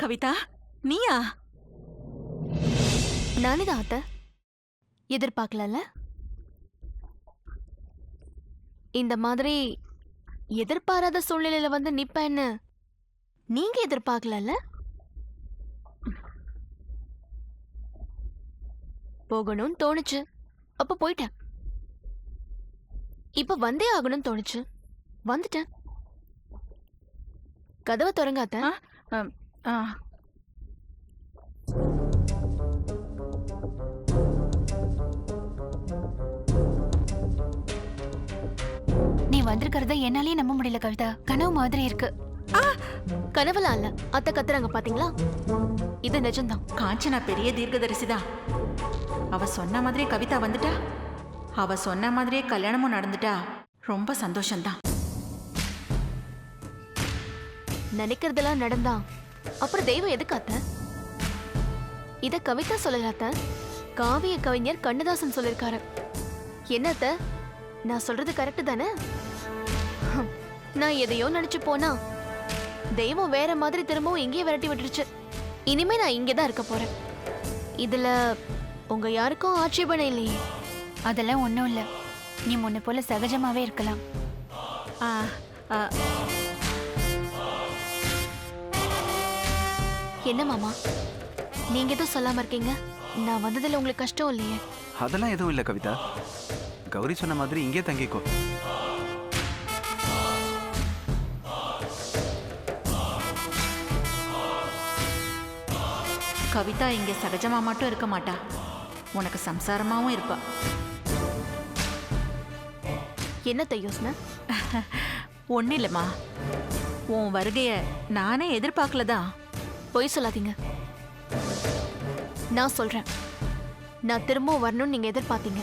கவிதா, நீயா? நானேதான் அத்தை. எதிர்பார்க்கல. இந்த மாதிரி எதிர்பாராத சூழ்நிலையில வந்து நிப்பேன்னு நீங்க எதிர்பார்க்கல. போகணும்னு தோணுச்சு, அப்ப போயிட்டேன். இப்ப வந்தே ஆகணும்னு தோணுச்சு, வந்துட்டேன். கதவை திறங்க அத்தை. நீ வந்திருக்கிறத என்னாலேயே நம்ப முடியல கவிதா. கனவு மாதிரி இருக்கு. கனவுலாம் இல்ல, அத்தை கத்துறாங்க பாத்தீங்களா? இது நிஜம்தான். காஞ்சனா பெரிய தீர்க்கதரிசிதான். அவ சொன்ன மாதிரியே கவிதா வந்துட்டா, அவ சொன்ன மாதிரியே கல்யாணமும் நடந்துட்டா. ரொம்ப சந்தோஷம்தான். நினைக்கிறதெல்லாம் நடந்தா அப்புறம் தெய்வம் எதுக்கு அத்தை? இத கவிதா சொல்லலாத்த, காவிய கவிஞர் கண்ணதாசன் சொல்லிருக்காரு. என்னத்த, நான் சொல்றது கரெக்ட் தானே? நான் எதையோ நினைச்சு போனா தெய்வம் வேற மாதிரி திரும்பவும் இங்கேயே விரட்டி விட்டுருச்சு. இனிமே நான் இங்கேதான் இருக்க போறேன். இதுல உங்க யாருக்கும் ஆட்சேபனை இல்லையே? அதெல்லாம் ஒண்ணும் இல்ல. நீ முன்ன போல சகஜமாவே இருக்கலாம். என்ன மாமா, நீங்க எதுவும் சொல்லாம இருக்கீங்க? நான் வந்ததுல உங்களுக்கு கஷ்டம் இல்லையே? அதெல்லாம் எதுவும் இல்ல கவிதா. கௌரி சொன்ன மாதிரி இங்கே தங்கிக்கோ. கவிதா இங்க சகஜமா மட்டும் இருக்க மாட்டா, உனக்கு சம்சாரமாவும் இருப்பா. என்னத்த யோசனை? ஒன்னும் இல்லம்மா, உன் வருகைய நானே எதிர்பார்க்கலதான். பொய் சொல்லாதீங்க. நான் சொல்றேன், நான் திரும்பவும் வரணும்னு நீங்க எதிர்பார்த்தீங்க.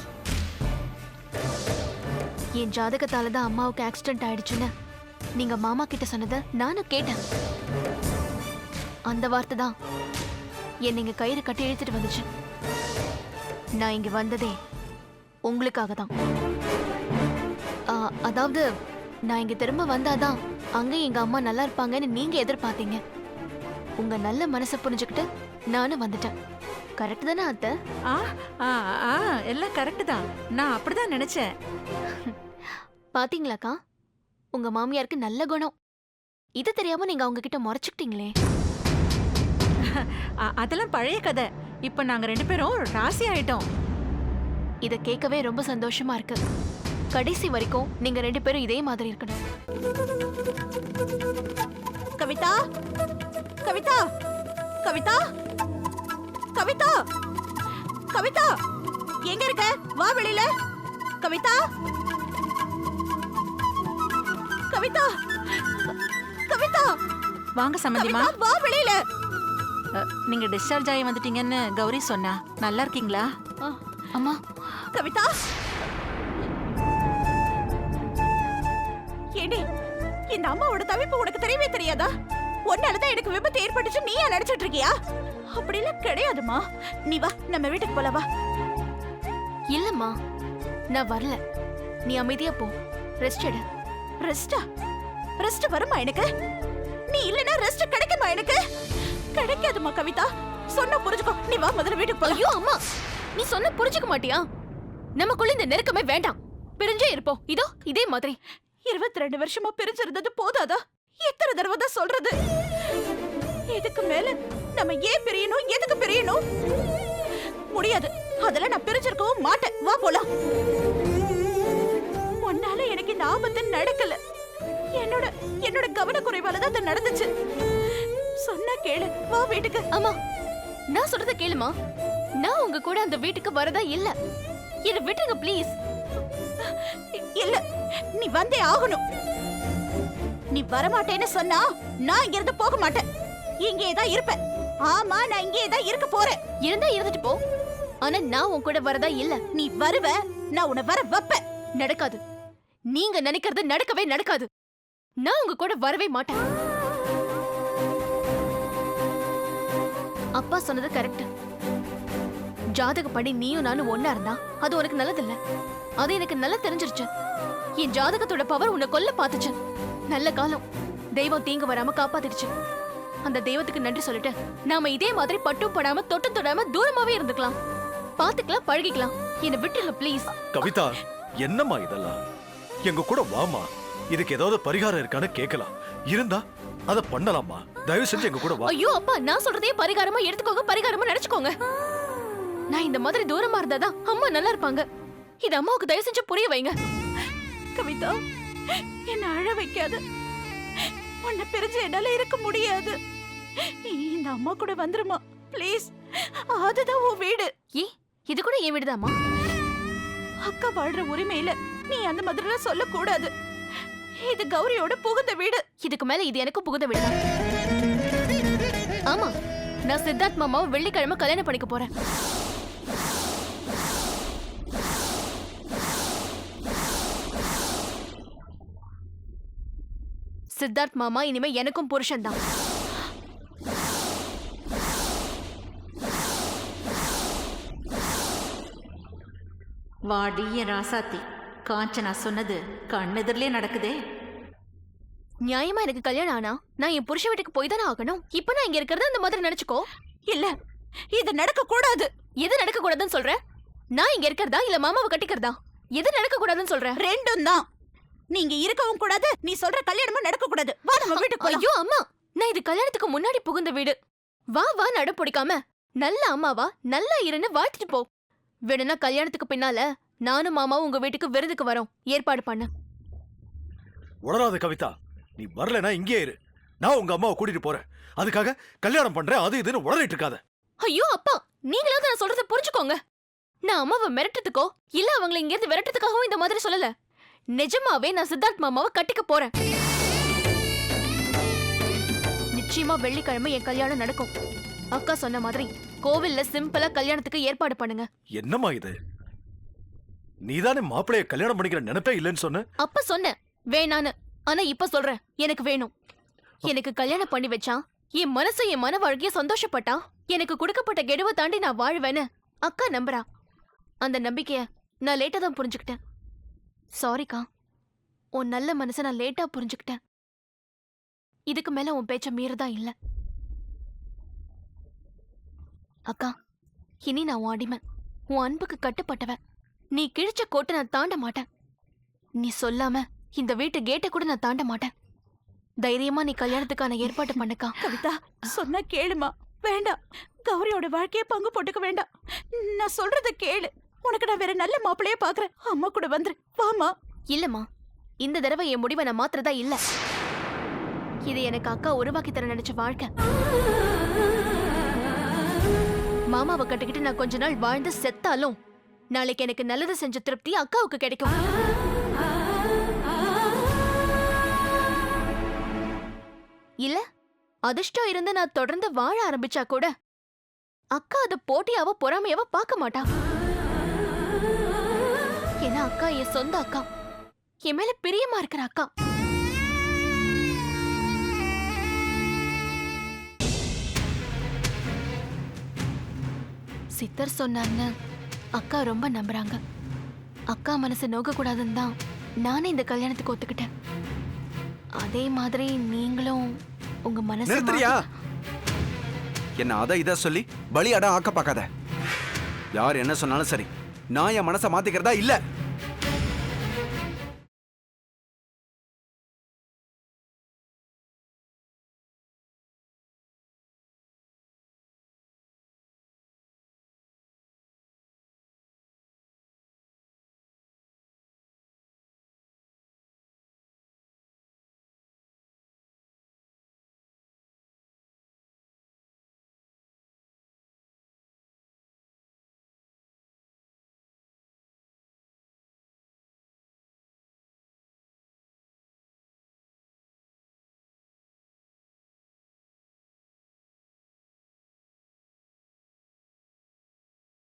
என் ஜாதகத்தால தான் அம்மாவுக்கு ஆக்சிடென்ட் ஆயிடுச்சுன்னு நீங்க மாமா கிட்ட சொன்னதை நானும் கேட்டேன். அந்த வார்த்தை தான் என் நீங்க கயிறு கட்டி இழுத்துட்டு வந்துச்சு. நான் இங்க வந்ததே உங்களுக்காக தான். அதாவது நான் இங்க திரும்ப வந்தாதான் அங்க எங்க அம்மா நல்லா இருப்பாங்கன்னு நீங்க எதிர்பார்த்தீங்க. உங்க நல்ல மனசை புரிஞ்சுக்கிட்டு நானும் வந்துட்டேன். கரெக்ட் தானே அத்தை? எல்லாம் கரெக்ட் தான். நான் அப்படிதான் நினைச்சேன். பாத்தீங்களாக்கா, உங்க மாமியாருக்கு நல்ல குணம். இது தெரியாம நீங்க அவங்க கிட்ட முறைச்சுக்கிட்டீங்களே. அதெல்லாம் பழைய கதை. இப்ப நாங்க 2 பேரும் ராசி ஆயிட்டோம். இத கேட்கவே ரொம்ப சந்தோஷமா இருக்கு. கடைசி வரைக்கும் நீங்க 2 பேரும் இதே மாதிரி இருக்கணும். கவிதா, கவிதா, கவிதா, கவிதா, கவிதா, எங்க இருக்க? வா வெளியில. கவிதா, கவிதா, கவிதா, வாங்க சம்மந்திமா, வா வெளியில. நீங்க டிஸ்சார்ஜ் ஆகி வந்துட்டீங்கன்னு கௌரி சொன்னா. நல்லா இருக்கீங்களா? அம்மா. கவிதா, ஏண்டி இந்த அம்மாவோட தவிப்பு உனக்கு தெரியவே தெரியாதா? ஒன்னாலதான் எனக்கு விபத்து ஏற்பட்டுச்சு நீயா நடிச்சிட்டு இருக்கியா? அப்படி எல்லாம் கிடையாதுமா. நீ வா, நம்ம வீட்டுக்கு போல. வா. இல்லம்மா, நான் வரல. நீ அமைதியா போ, ரெஸ்ட் எடு. ரெஸ்டா? ரெஸ்ட் வருமா எனக்கு? நீ இல்லனா ரெஸ்ட் கிடைக்குமா எனக்கு? கிடைக்காதுமா கவிதா. சொன்னா புரிஞ்சுக்கோ. நீ வா, முதல்ல வீட்டுக்கு போலாம். ஐயோ அம்மா, நீ சொன்ன புரிஞ்சுக்க மாட்டியா? நமக்குள்ள இந்த நெருக்கமே வேண்டாம், பிரிஞ்சே இருப்போம். இதோ இதே மாதிரி 22 வருஷமா பிரிஞ்சிருந்தது போதாதா? எத்தனை தடவை தான் சொல்றது? இதுக்கு மேல நம்ம ஏன் பிரியணும்? எதுக்கு பிரியணும்? முடியாது. அதெல்லாம் நான் பிரிஞ்சிருக்கவும் மாட்டேன். வா போலாம். உன்னால எனக்கு இந்த ஆபத்து நடக்கல. என்னோட கவனக்குறைவால தான் அது நடந்துச்சு. சொன்னா கேளு. வா வீட்டுக்கு. அம்மா, நான் சொல்றத கேளுமா. நான் உங்க கூட அந்த வீட்டுக்கு வரதா இல்ல. என்ன விட்டுருங்க ப்ளீஸ். இல்ல, நீ வந்தே ஆகணும். நீ வரமாட்டேன்னு சொன்னா நான் இங்க இருந்து போக மாட்டேன். இங்கே தான் இருப்பேன். ஆமா, நான் இங்கே தான் இருக்க போறேன். இருந்தா இருந்துட்டு போ. ஆனா நான் உன் கூட வரதா இல்ல. நீ வருவ, நான் உன்னை வர வைப்பேன். நடக்காது. நீங்க நினைக்கிறது நடக்கவே நடக்காது. நான் உங்க கூட வரவே மாட்டேன். அப்பா சொன்னது கரெக்ட். ஜாதகப்படி நீயும் நானும் ஒன்னா இருந்தா அது உனக்கு நல்லதில்ல. அது எனக்கு நல்லா தெரிஞ்சிருச்சு. என் ஜாதகத்தோட பவர் உன்னை கொல்ல பாத்துச்சு. நல்ல காலம், தெய்வம் தீங்கு வராம காப்பாத்திடுச்சு. அந்த தெய்வத்துக்கு நன்றி சொல்லிட்டு நாம இதே மாதிரி பட்டும் படாம தொட்டும் தொடாம தூரமாவே இருந்துக்கலாம். பாத்துக்கலாம், பழகிக்கலாம். என்ன விட்டுருங்க ப்ளீஸ். கவிதா, என்னம்மா இதெல்லாம்? எங்க கூட வாமா, இதுக்கு ஏதாவது பரிகாரம் இருக்கான்னு கேட்கலாம். இருந்தா அத பண்ணலாமா? தயவு செஞ்சு எங்க கூட வா. ஐயோ அப்பா, நான் சொல்றதே பரிகாரமா எடுத்துக்கோங்க, பரிகாரமா நினைச்சுக்கோங்க. நான் இந்த மாதிரி தூரமா இருந்தாதான் அம்மா நல்லா இருப்பாங்க. இது அம்மாவுக்கு தயவு செஞ்சு புரிய வைங்க. கவிதா, என்ன அழ வைக்காத. உன்னை பிரிஞ்சு என்னால இருக்க முடியாது. இந்த அம்மா கூட வந்துருமா ப்ளீஸ். அதுதான் உன் வீடு. ஏ, இது கூட என் வீடுதாம்மா. அக்கா வாழ்ற உரிமையில நீ அந்த மாதிரிலாம் சொல்லக்கூடாது. இது கௌரியோட புகுந்த வீடு. இதுக்கு மேல இது எனக்கு புகுந்த வீடுதான். ஆமா, நான் சித்தார்த் மாமாவை வெள்ளிக்கிழமை கல்யாணம் பண்ணிக்க போறேன். சித்தார்த் மாமா இனிமே எனக்கும் புருஷன் தான். வாடி என் ராசாத்தி, காஞ்சனா சொன்னது கண்ணெதிரிலே நடக்குதே. நியாயமா எனக்கு கல்யாணம் ஆனா நான் என் புருஷ வீட்டுக்கு போய் தானே ஆகணும். இப்ப நான் இங்க இருக்கிறது அந்த மாதிரி நினைச்சுக்கோ. இல்ல, இது நடக்க கூடாது. எது நடக்க கூடாதுன்னு சொல்ற? நான் இங்க இருக்கிறதா இல்ல மாமாவை கட்டிக்கிறதா? எது நடக்க கூடாதுன்னு சொல்ற? ரெண்டும் தான். நீங்க இருக்கவும் கூடாது, நீ சொல்ற கல்யாணமும் நடக்க கூடாது. வா நம்ம வீட்டுக்கு போலாம். ஐயோ அம்மா, நான் இது கல்யாணத்துக்கு முன்னாடி புகுந்த வீடு. வா வா, நட பிடிக்காம நல்ல அம்மாவா நல்லா இருன்னு வாழ்த்துட்டு போ. வேணும்னா கல்யாணத்துக்கு பின்னால நானும் மாமாவும் உங்க வீட்டுக்கு விருந்துக்கு வரோம். ஏற்பாடு பண்ணு. உளராத கவிதா, நீ வரலனா இங்கே இரு. நான் உங்க அம்மாவை கூட்டிட்டு போறேன். அதுக்காக கல்யாணம் பண்றேன் அது இதுன்னு உளறிட்டு இருக்காத. ஐயோ அப்பா, நீங்களாவது நான் சொல்றத புரிஞ்சுக்கோங்க. நான் அம்மாவை மிரட்டுறதுக்கோ இல்ல அவங்களை இங்க இருந்து விரட்டுறதுக்காகவும் இந்த மாதிரி சொல்லல. நிஜமாவே நான் சித்தார்த் மாமாவை கட்டிக்க போறேன். நிச்சயமா வெள்ளிக்கிழமை என் கல்யாணம் நடக்கும். அக்கா சொன்ன மாதிரி கோவில்ல சிம்பிளா கல்யாணத்துக்கு ஏற்பாடு பண்ணுங்க. என்னம்மா இது? நீதானே மாப்பிளைய கல்யாணம் பண்ணிக்கிற நினைப்பே இல்லைன்னு சொன்ன. அப்ப சொன்னேன் வேணான்னு. ஆனா இப்ப சொல்றேன் எனக்கு வேணும். எனக்கு கல்யாணம் பண்ணி வச்சா என் மனசு என் மன வாழ்க்கைய சந்தோஷப்பட்டா எனக்கு கொடுக்கப்பட்ட கெடுவை தாண்டி நான் வாழ்வேன்னு அக்கா நம்புறா. அந்த நம்பிக்கைய நான் லேட்டா தான் புரிஞ்சுக்கிட்டேன். சாரிக்கா, உன் நல்ல மனசை நான் லேட்டா புரிஞ்சுக்கிட்டேன். இதுக்கு மேல உன் பேச்ச மீறதா இல்ல. அக்கா, இனி நான் உன் அடிமை, உன் அன்புக்கு கட்டுப்பட்டவன். நீ கிழிச்ச கோட்டை நான் தாண்ட மாட்டேன். நீ சொல்லாம இந்த வீட்டு கேட்டை கூட நான் தாண்ட மாட்டேன். தைரியமா நீ கல்யாணத்துக்கான ஏற்பாடு பண்ணுக்கா. கவிதா, சொன்னா கேளுமா. வேண்டாம், கௌரியோட வாழ்க்கையை பங்கு போட்டுக்க வேண்டாம். நான் சொல்றத கேளு. உனக்கு நான் வேற நல்ல மாப்பிளையே பாக்குறேன். அம்மா கூட வந்துரு. வாமா. இல்லம்மா, இந்த தடவை என் முடிவை நான் மாத்திரதா இல்ல. இது எனக்கு அக்கா உருவாக்கி தர நினைச்ச வாழ்க்கை. மாமாவை கட்டிக்கிட்டு நான் கொஞ்ச நாள் வாழ்ந்து செத்தாலும் நாளைக்கு எனக்கு நல்லது செஞ்ச திருப்தி அக்காவுக்கு கிடைக்கும். இல்ல, அதிர்ஷ்டம் இருந்து நான் தொடர்ந்து வாழ ஆரம்பிச்சா கூட அக்கா அது போட்டியாவோ பொறாமையாவோ பார்க்க மாட்டா. ஏன்னா அக்கா என் சொந்த அக்கா, என் மேல பிரியமா இருக்கிற அக்கா. சித்தர் சொன்னார்னு அக்கா ரொம்ப நம்புறாங்க. அக்கா மனசு நோக்க கூடாதுன்னு தான் நானே இந்த கல்யாணத்துக்கு ஒத்துக்கிட்டேன். அதே மாதிரி நீங்களும் உங்க மனசு நிறுத்துறியா? என்ன அத இத சொல்லி பலியாட ஆக்க பார்க்காத. யார் என்ன சொன்னாலும் சரி, நான் என் மனசை மாத்திக்கிறதா இல்ல.